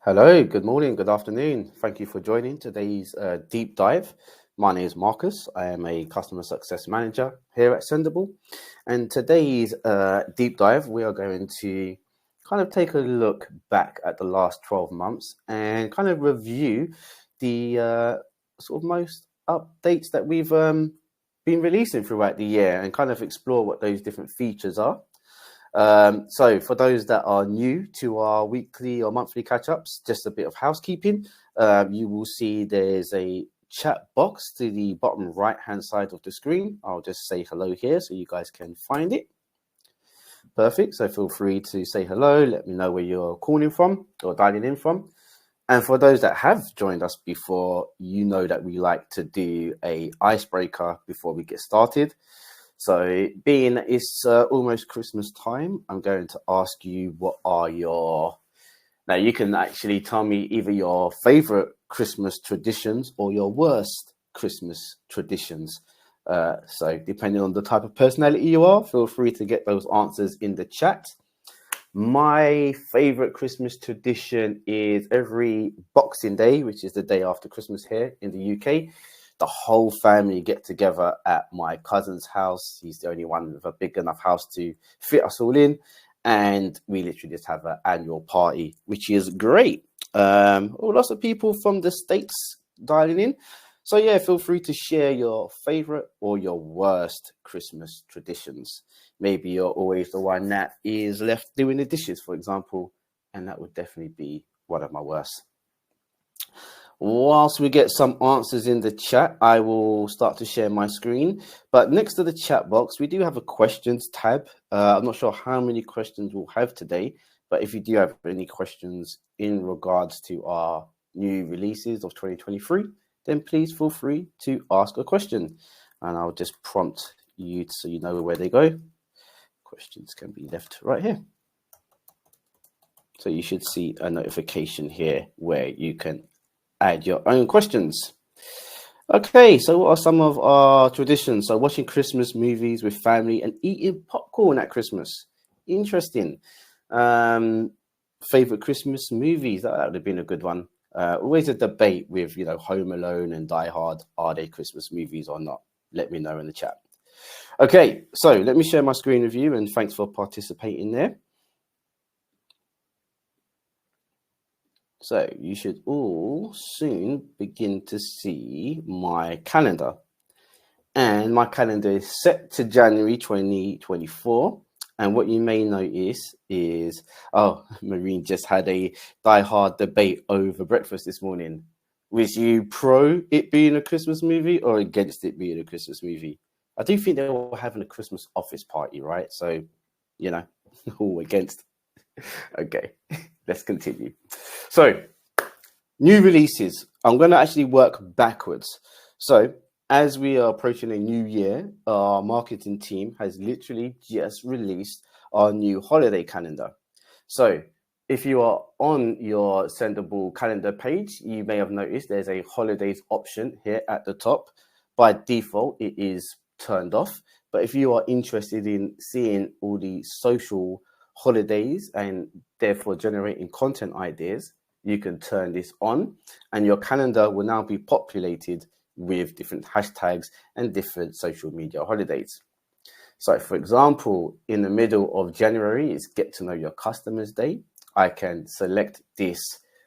Hello, good morning, good afternoon. Thank you for joining today's deep dive. My name is Marcus. I am a customer success manager here at Sendible. And today's deep dive, we are going to kind of take a look back at the last 12 months and kind of review the sort of most updates that we've been releasing throughout the year and kind of explore what those different features are. So for those that are new to our weekly or monthly catch-ups, just a bit of housekeeping. You will see there's a chat box to the bottom right-hand side of the screen. I'll just say hello here so you guys can find it. Perfect. So feel free to say hello. Let me know where you're calling from or dialing in from. And for those that have joined us before, you know that we like to do a icebreaker before we get started. So being it's almost Christmas time, I'm going to ask you what are now you can actually tell me either your favorite Christmas traditions or your worst Christmas traditions. So depending on the type of personality you are, feel free to get those answers in the chat. My favorite Christmas tradition is every Boxing Day, which is the day after Christmas here in the UK. The whole family get together at my cousin's house. He's the only one with a big enough house to fit us all in. And we literally just have an annual party, which is great. Lots of people from the States dialing in. So yeah, feel free to share your favorite or your worst Christmas traditions. Maybe you're always the one that is left doing the dishes, for example, and that would definitely be one of my worst. Whilst we get some answers in the chat, I will start to share my screen. But next to the chat box, we do have a questions tab. I'm not sure how many questions we'll have today, but if you do have any questions in regards to our new releases of 2023, then please feel free to ask a question. And I'll just prompt you so you know where they go. Questions can be left right here. So you should see a notification here where you can add your own questions. Okay, so what are some of our traditions? So watching Christmas movies with family and eating popcorn at Christmas. Interesting. Favorite Christmas movies? That would have been a good one. Always a debate with, Home Alone and Die Hard. Are they Christmas movies or not? Let me know in the chat. Okay, so let me share my screen with you and thanks for participating there. So you should all soon begin to see my calendar. And my calendar is set to January 2024. And what you may notice is, Marine just had a die-hard debate over breakfast this morning. Was you pro it being a Christmas movie or against it being a Christmas movie? I do think they were having a Christmas office party, right? So, all against. Okay, let's continue. So, new releases. I'm going to actually work backwards. So, as we are approaching a new year, our marketing team has literally just released our new holiday calendar. So, if you are on your Sendible calendar page, you may have noticed there's a holidays option here at the top. By default, it is turned off. But if you are interested in seeing all the social holidays and therefore generating content ideas, you can turn this on and your calendar will now be populated with different hashtags and different social media holidays. So for example, in the middle of January is Get to Know Your Customers Day. I can select this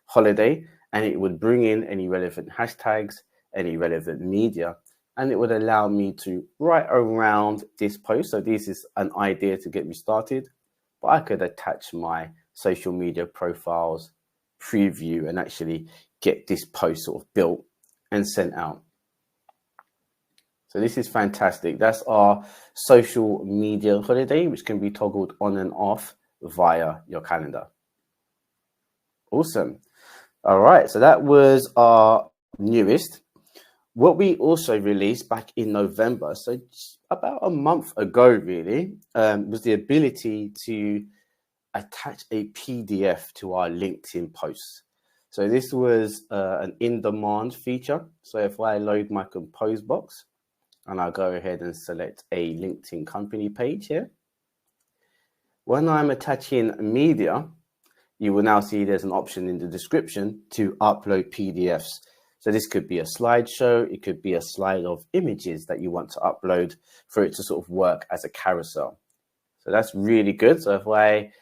holiday and it would bring in any relevant hashtags, any relevant media, and it would allow me to write around this post. So this is an idea to get me started, but I could attach my social media profiles, preview, and actually get this post sort of built and sent out. So this is fantastic. That's our social media holiday, which can be toggled on and off via your calendar. Awesome. All right, so that was our newest. What we also released back in November, so about a month ago really, was the ability to attach a PDF to our LinkedIn posts. So this was an in-demand feature. So if I load my compose box and I'll go ahead and select a LinkedIn company page here, when I'm attaching media, you will now see there's an option in the description to upload PDFs. So this could be a slideshow, it could be a slide of images that you want to upload for it to sort of work as a carousel. So that's really good. So if I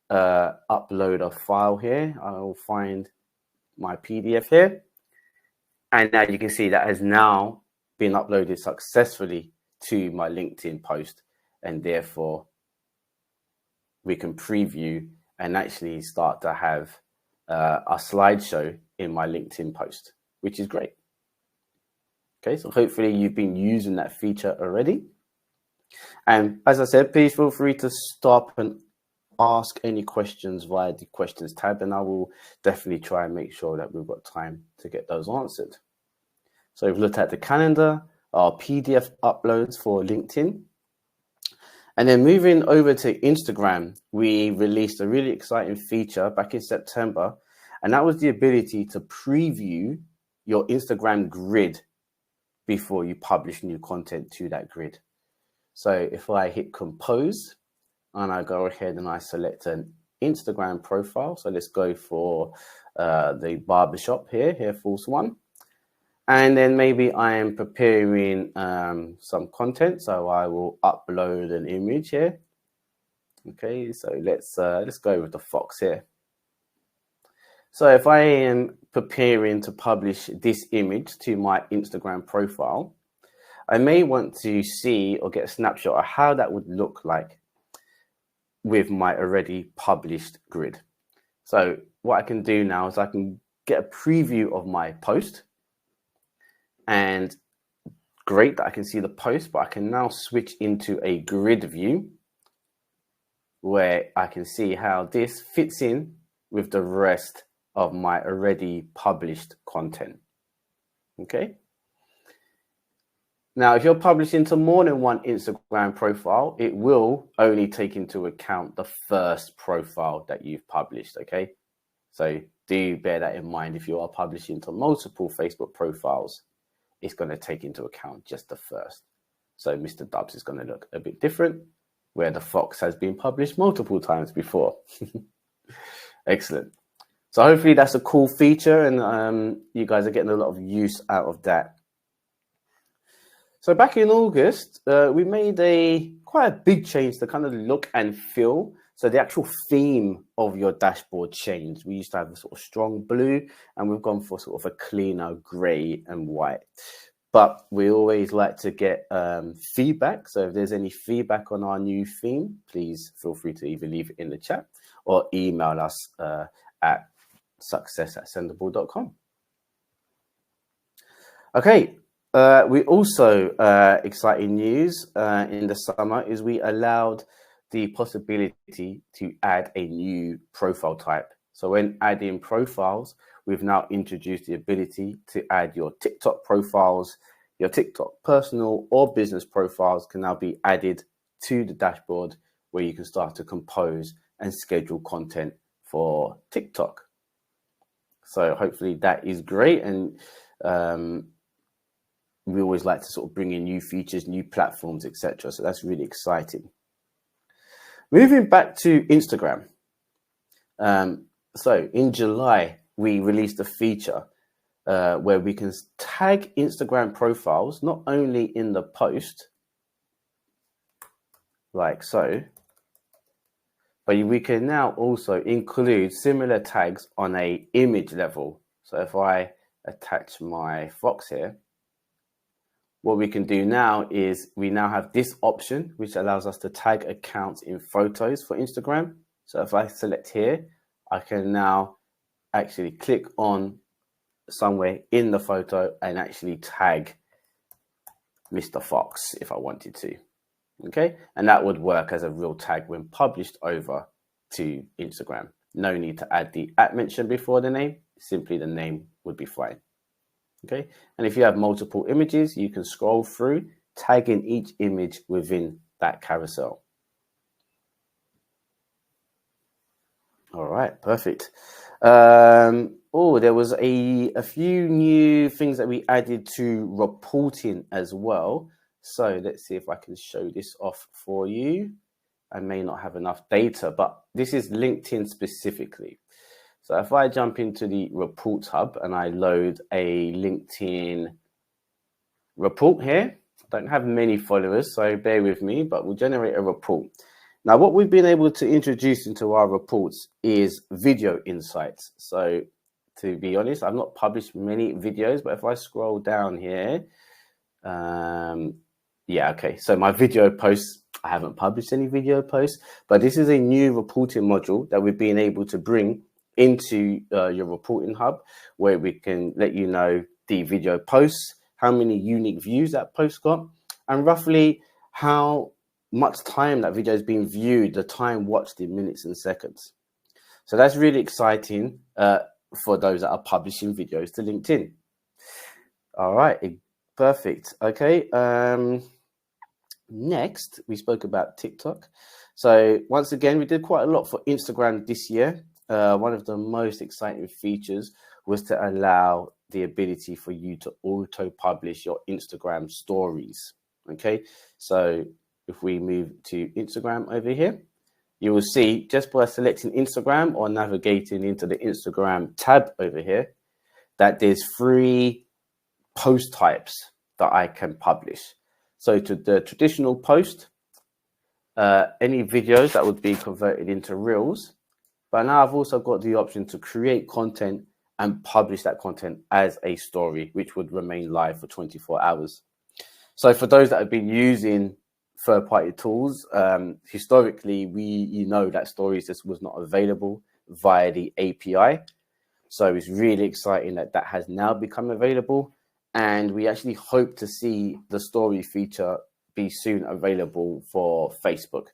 upload a file here, I will find my PDF here. And now you can see that has now been uploaded successfully to my LinkedIn post. And therefore, we can preview and actually start to have a slideshow in my LinkedIn post, which is great. Okay, so hopefully you've been using that feature already. And as I said, please feel free to stop and ask any questions via the questions tab, and I will definitely try and make sure that we've got time to get those answered. So we've looked at the calendar, our PDF uploads for LinkedIn. And then moving over to Instagram, we released a really exciting feature back in September, and that was the ability to preview your Instagram grid before you publish new content to that grid. So if I hit compose and I go ahead and I select an Instagram profile, so let's go for the barbershop here, Hair Force One. And then maybe I am preparing some content, so I will upload an image here. Okay, so let's go with the fox here. So if I am preparing to publish this image to my Instagram profile, I may want to see or get a snapshot of how that would look like with my already published grid. So what I can do now is I can get a preview of my post. And great that I can see the post, but I can now switch into a grid view where I can see how this fits in with the rest of my already published content. Okay. Now, if you're publishing to more than one Instagram profile, it will only take into account the first profile that you've published. Okay. So do bear that in mind. If you are publishing to multiple Facebook profiles, it's going to take into account just the first. So Mr. Dubs is going to look a bit different, where the fox has been published multiple times before. Excellent. So hopefully that's a cool feature, and you guys are getting a lot of use out of that. So back in August, we made quite a big change to kind of look and feel. So the actual theme of your dashboard changed. We used to have a sort of strong blue, and we've gone for sort of a cleaner gray and white. But we always like to get feedback. So if there's any feedback on our new theme, please feel free to either leave it in the chat or email us at success@sendible.com. Okay. We also, exciting news in the summer is we allowed the possibility to add a new profile type. So when adding profiles, we've now introduced the ability to add your TikTok profiles. Your TikTok personal or business profiles can now be added to the dashboard, where you can start to compose and schedule content for TikTok. So hopefully that is great. And we always like to sort of bring in new features, new platforms, etc. So that's really exciting. Moving back to Instagram. So in July, we released a feature where we can tag Instagram profiles, not only in the post, like so, but we can now also include similar tags on a image level. So if I attach my fox here, what we can do now is we now have this option, which allows us to tag accounts in photos for Instagram. So if I select here, I can now actually click on somewhere in the photo and actually tag Mr. Fox if I wanted to. Okay, and that would work as a real tag when published over to Instagram. No need to add the @ mention before the name, simply the name would be fine. Okay, and if you have multiple images, you can scroll through, tagging each image within that carousel. All right, perfect. There was a few new things that we added to reporting as well. So let's see if I can show this off for you. I may not have enough data, but this is LinkedIn specifically. So if I jump into the Reports Hub and I load a LinkedIn report here, I don't have many followers, so bear with me, but we'll generate a report. Now, what we've been able to introduce into our reports is video insights. So to be honest, I've not published many videos, but if I scroll down here, yeah, okay. So my video posts, I haven't published any video posts, but this is a new reporting module that we've been able to bring into your reporting hub, where we can let you know the video posts, how many unique views that post got, and roughly how much time that video has been viewed, the time watched in minutes and seconds. So that's really exciting for those that are publishing videos to LinkedIn. All right, perfect. Okay. Next, we spoke about TikTok. So once again, we did quite a lot for Instagram this year. One of the most exciting features was to allow the ability for you to auto-publish your Instagram stories. Okay, so if we move to Instagram over here, you will see just by selecting Instagram or navigating into the Instagram tab over here, that there's 3 post types that I can publish. So to the traditional post, any videos that would be converted into reels. But now I've also got the option to create content and publish that content as a story, which would remain live for 24 hours. So for those that have been using third-party tools, historically, you know that stories just was not available via the API. So it's really exciting that that has now become available. And we actually hope to see the story feature be soon available for Facebook.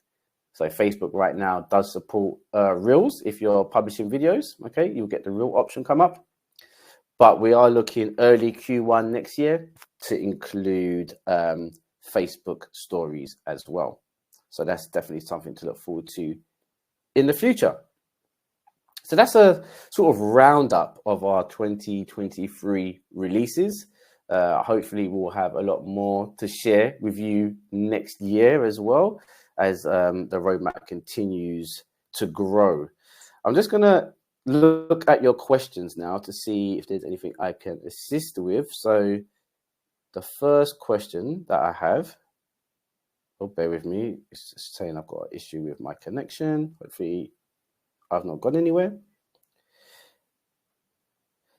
So Facebook right now does support Reels. If you're publishing videos, okay, you'll get the Reel option come up. But we are looking early Q1 next year to include Facebook stories as well. So that's definitely something to look forward to in the future. So that's a sort of roundup of our 2023 releases. Hopefully we'll have a lot more to share with you next year as well, as the roadmap continues to grow. I'm just going to look at your questions now to see if there's anything I can assist with. So the first question that I have, bear with me, it's just saying I've got an issue with my connection. Hopefully I've not gone anywhere.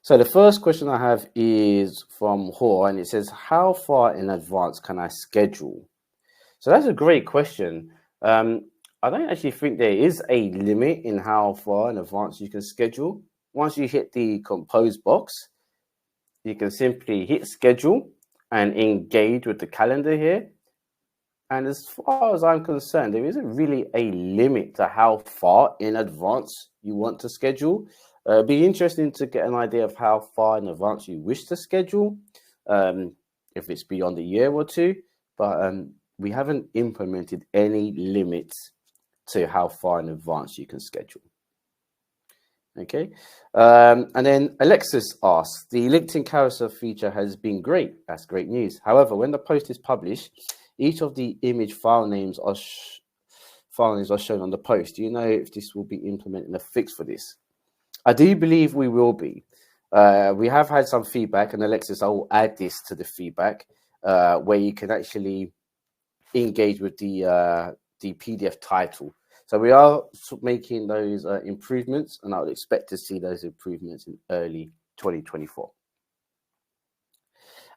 So the first question I have is from Hor, and it says, how far in advance can I schedule? So that's a great question. I don't actually think there is a limit in how far in advance you can schedule. Once you hit the compose box, you can simply hit schedule and engage with the calendar here. And as far as I'm concerned, there isn't really a limit to how far in advance you want to schedule. It'd be interesting to get an idea of how far in advance you wish to schedule, if it's beyond a year or two. But we haven't implemented any limits to how far in advance you can schedule. Okay. And then Alexis asks, the LinkedIn carousel feature has been great. That's great news. However, when the post is published, each of the image file names are shown on the post. Do you know if this will be implementing a fix for this? I do believe we will be. We have had some feedback, and Alexis, I will add this to the feedback, where you can actually engage with the PDF title. So we are making those improvements, and I would expect to see those improvements in early 2024.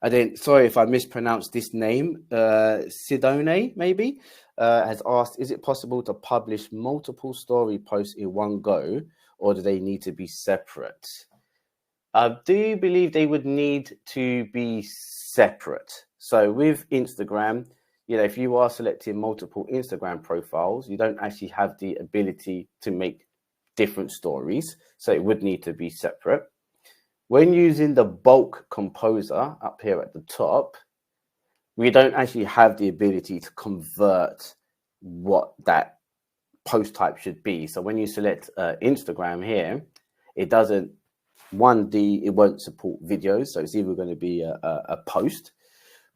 And then, sorry if I mispronounced this name, Sidone maybe, has asked, is it possible to publish multiple story posts in one go, or do they need to be separate? I do believe they would need to be separate. So with Instagram, you know, if you are selecting multiple Instagram profiles, you don't actually have the ability to make different stories. So it would need to be separate. When using the bulk composer up here at the top, we don't actually have the ability to convert what that post type should be. So when you select Instagram here, it doesn't, it won't support videos. So it's either going to be a post.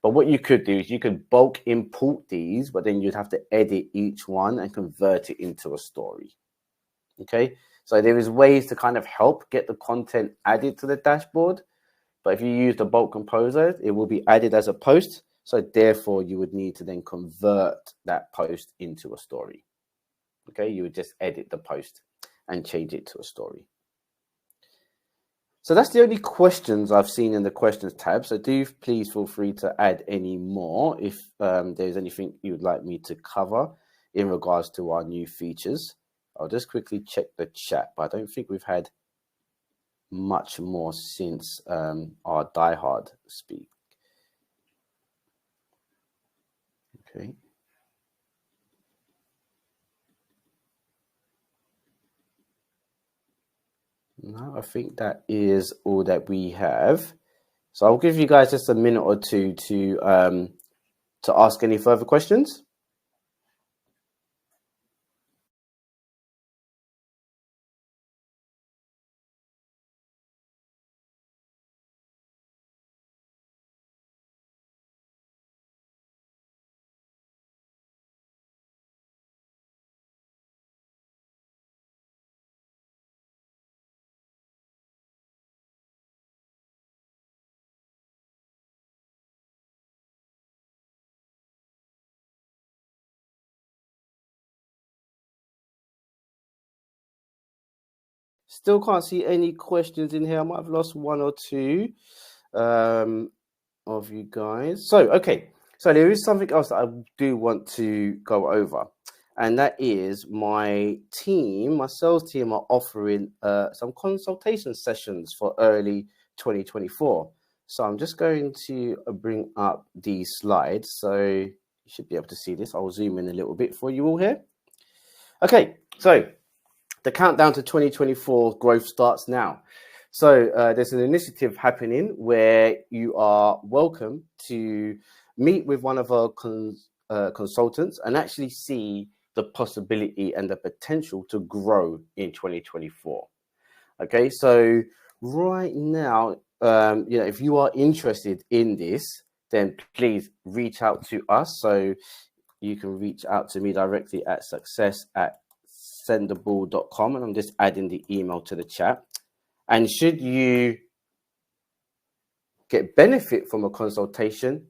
But what you could do is you could bulk import these, but then you'd have to edit each one and convert it into a story. Okay, so there is ways to kind of help get the content added to the dashboard. But if you use the bulk composer, it will be added as a post. So therefore, you would need to then convert that post into a story. Okay, you would just edit the post and change it to a story. So that's the only questions I've seen in the questions tab. So do please feel free to add any more if there's anything you would like me to cover in regards to our new features. I'll just quickly check the chat, but I don't think we've had much more since our diehard speak. Okay. No, I think that is all that we have. So I'll give you guys just a minute or two to ask any further questions. Still can't see any questions in here. I might have lost one or two of you guys. So, okay. So there is something else that I do want to go over. And that is my sales team are offering some consultation sessions for early 2024. So I'm just going to bring up these slides. So you should be able to see this. I'll zoom in a little bit for you all here. Okay, so the countdown to 2024 growth starts now. So there's an initiative happening where you are welcome to meet with one of our consultants and actually see the possibility and the potential to grow in 2024. Okay, so right now, if you are interested in this, then please reach out to us. So you can reach out to me directly at success@sendible.com, and I'm just adding the email to the chat. And should you get benefit from a consultation,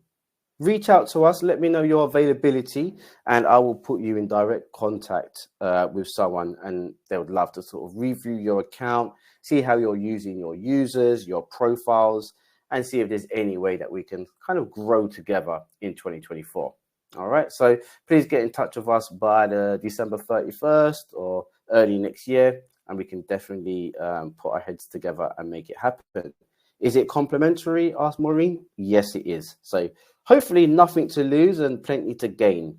reach out to us, let me know your availability, and I will put you in direct contact with someone, and they would love to sort of review your account, see how you're using your users, your profiles, and see if there's any way that we can kind of grow together in 2024. All right, so please get in touch with us by the December 31st or early next year, and we can definitely put our heads together and make it happen. Is it complimentary? Asked Maureen. Yes, it is. So hopefully nothing to lose and plenty to gain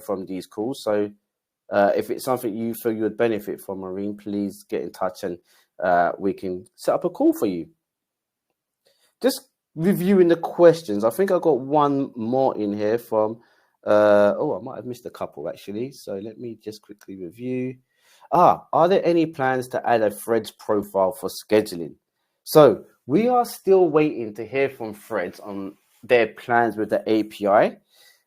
from these calls. So if it's something you feel you would benefit from, Maureen, please get in touch and we can set up a call for you. Just reviewing the questions. I think I got one more in here from, I might have missed a couple actually. So let me just quickly review. Are there any plans to add a Threads profile for scheduling? So we are still waiting to hear from Threads on their plans with the API.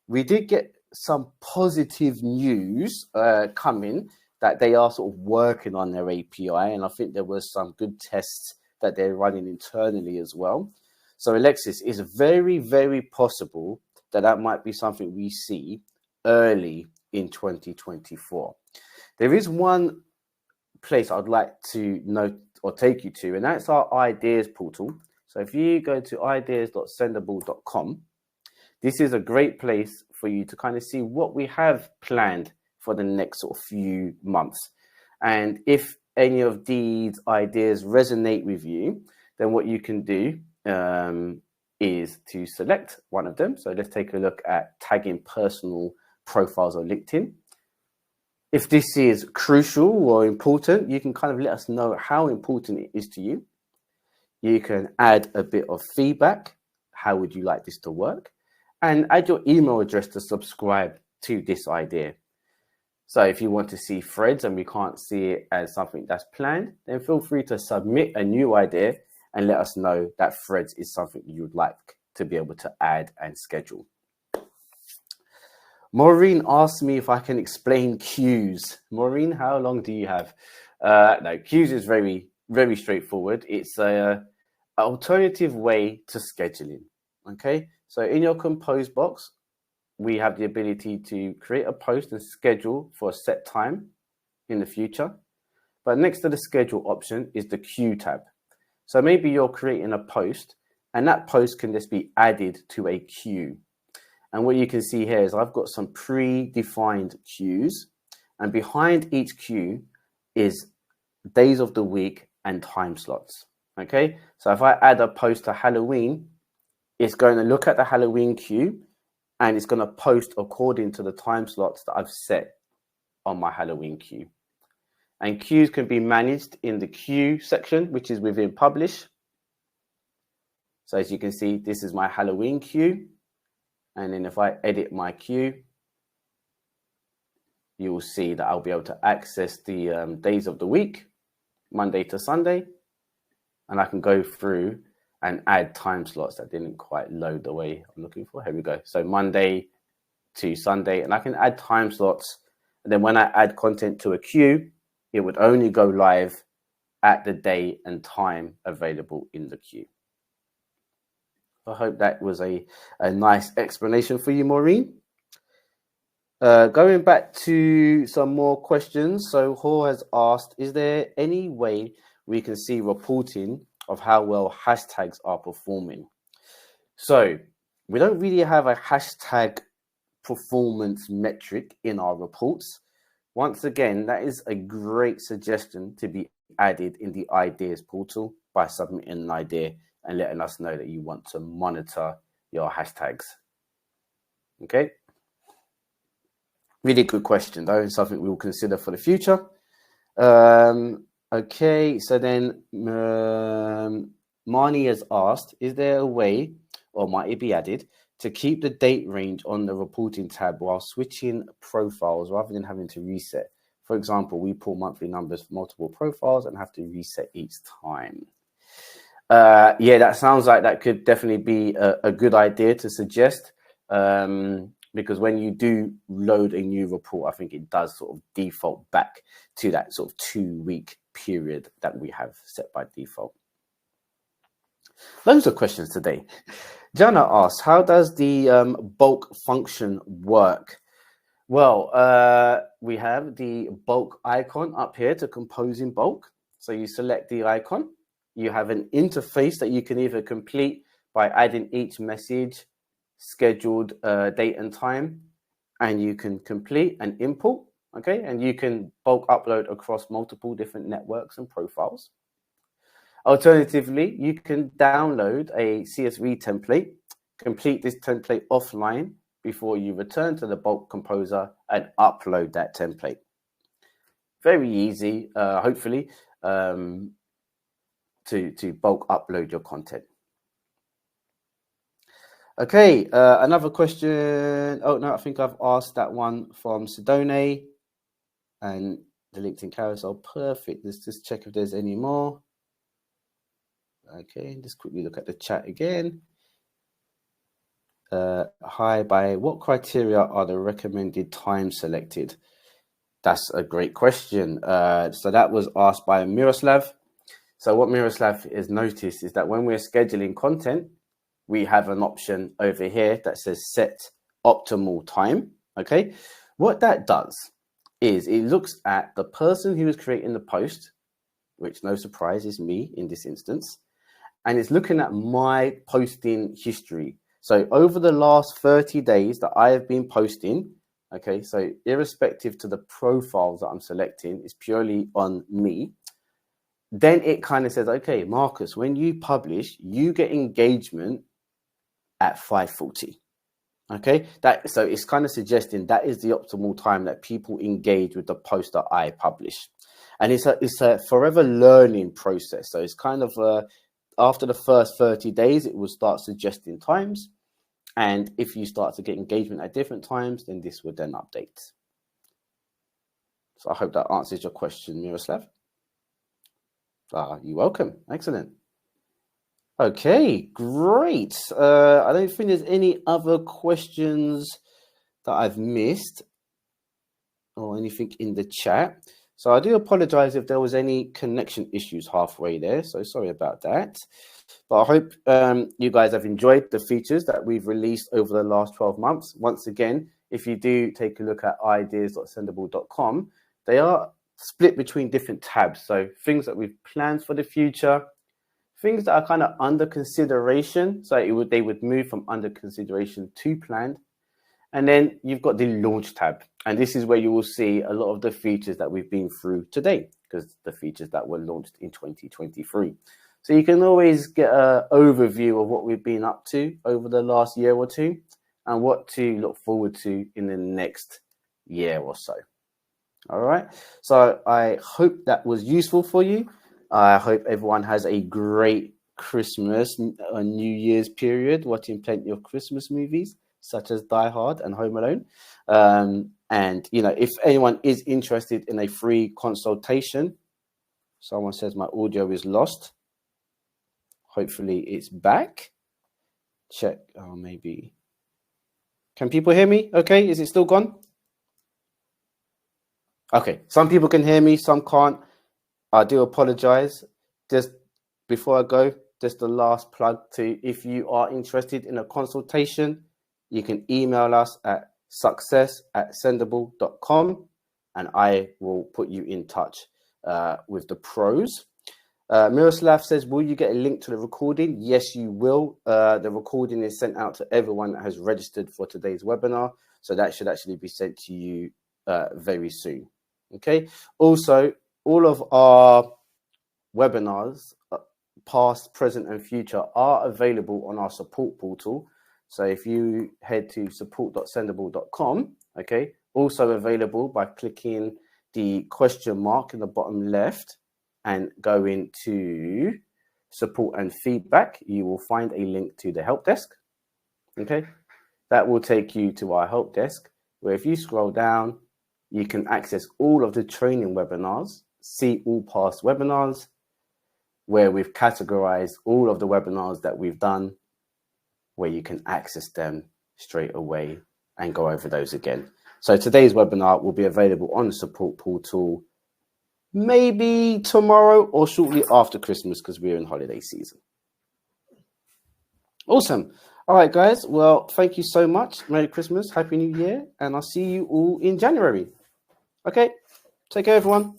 We did get some positive news coming that they are sort of working on their API, and I think there was some good tests that they're running internally as well. So Alexis, is very, very possible that might be something we see early in 2024. There is one place I'd like to note or take you to, and that's our ideas portal. So if you go to ideas.sendible.com, this is a great place for you to kind of see what we have planned for the next sort of few months. And if any of these ideas resonate with you, then what you can do is to select one of them. So let's take a look at tagging personal profiles on LinkedIn. If this is crucial or important, you can kind of let us know how important it is to you. You can add a bit of feedback. How would you like this to work? And add your email address to subscribe to this idea. So if you want to see Threads and we can't see it as something that's planned, then feel free to submit a new idea and let us know that Threads is something you would like to be able to add and schedule. Maureen asked me if I can explain queues. Maureen, how long do you have? No, queues is very, very straightforward. It's a alternative way to scheduling. Okay, so in your compose box, we have the ability to create a post and schedule for a set time in the future. But next to the schedule option is the queue tab. So maybe you're creating a post and that post can just be added to a queue. And what you can see here is I've got some predefined queues, and behind each queue is days of the week and time slots. Okay, so if I add a post to Halloween, it's going to look at the Halloween queue and it's going to post according to the time slots that I've set on my Halloween queue. And queues can be managed in the queue section, which is within publish. So as you can see, this is my Halloween queue. And then if I edit my queue, you will see that I'll be able to access the days of the week, Monday to Sunday. And I can go through and add time slots that didn't quite load the way I'm looking for. Here we go. So Monday to Sunday, and I can add time slots. And then when I add content to a queue, it would only go live at the day and time available in the queue. I hope that was a nice explanation for you, Maureen. Going back to some more questions. So Hor has asked, is there any way we can see reporting of how well hashtags are performing? So we don't really have a hashtag performance metric in our reports. Once again, that is a great suggestion to be added in the ideas portal by submitting an idea and letting us know that you want to monitor your hashtags. Okay. Really good question, though, and something we will consider for the future. Okay, so then Marnie has asked, is there a way, or might it be added, to keep the date range on the reporting tab while switching profiles rather than having to reset? For example, we pull monthly numbers for multiple profiles and have to reset each time. Yeah, that sounds like that could definitely be a good idea to suggest, because when you do load a new report, I think it does sort of default back to that sort of 2-week period that we have set by default. Loads of questions today. Jana asks, how does the bulk function work? Well, we have the bulk icon up here to compose in bulk. So you select the icon. You have an interface that you can either complete by adding each message, scheduled date and time, and you can complete and import. Okay, and you can bulk upload across multiple different networks and profiles. Alternatively, you can download a CSV template, complete this template offline before you return to the bulk composer and upload that template. Very easy, hopefully, to bulk upload your content. Okay, another question. Oh, no, I think I've asked that one from Sidone and the LinkedIn carousel. Perfect. Let's just check if there's any more. Okay, just quickly look at the chat again. Hi, by what criteria are the recommended times selected? That's a great question. So that was asked by Miroslav. So what Miroslav has noticed is that when we're scheduling content, we have an option over here that says set optimal time. Okay, what that does is it looks at the person who is creating the post, which no surprise is me in this instance, and it's looking at my posting history. So over the last 30 days that I have been posting, okay, so irrespective to the profiles that I'm selecting, it's purely on me. Then it kind of says, okay, Marcus, when you publish, you get engagement at 5:40. Okay, so it's kind of suggesting that is the optimal time that people engage with the post that I publish. And it's a forever learning process. So it's kind of after the first 30 days, it will start suggesting times. And if you start to get engagement at different times, then this would then update. So I hope that answers your question, Miroslav. You're welcome. Excellent. Okay, great. I don't think there's any other questions that I've missed or anything in the chat. So I do apologize if there was any connection issues halfway there. So sorry about that. But I hope you guys have enjoyed the features that we've released over the last 12 months. Once again, if you do take a look at ideas.sendible.com, they are split between different tabs. So things that we've planned for the future, things that are kind of under consideration. So they would move from under consideration to planned. And then you've got the launch tab. And this is where you will see a lot of the features that we've been through today, because the features that were launched in 2023. So you can always get an overview of what we've been up to over the last year or two and what to look forward to in the next year or so. All right. So I hope that was useful for you. I hope everyone has a great Christmas and New Year's period, watching plenty of Christmas movies, such as Die Hard and Home Alone. And, you know, if anyone is interested in a free consultation, someone says my audio is lost. Hopefully it's back. Check. Oh, maybe. Can people hear me? Okay. Is it still gone? Okay. Some people can hear me. Some can't. I do apologize. Just before I go, just the last plug to, if you are interested in a consultation, you can email us at success@sendible.com and I will put you in touch with the pros. Miroslav says, will you get a link to the recording? Yes, you will. The recording is sent out to everyone that has registered for today's webinar. So that should actually be sent to you very soon. Okay. Also, all of our webinars, past, present, and future, are available on our support portal. So if you head to support.sendible.com, okay, also available by clicking the question mark in the bottom left and go into support and feedback, you will find a link to the help desk. Okay, that will take you to our help desk, where if you scroll down, you can access all of the training webinars, see all past webinars, where we've categorized all of the webinars that we've done, where you can access them straight away and go over those again. So today's webinar will be available on the support portal maybe tomorrow or shortly after Christmas, because we're in holiday season. Awesome. All right, guys. Well, thank you so much. Merry Christmas, Happy New Year, and I'll see you all in January. Okay, take care, everyone.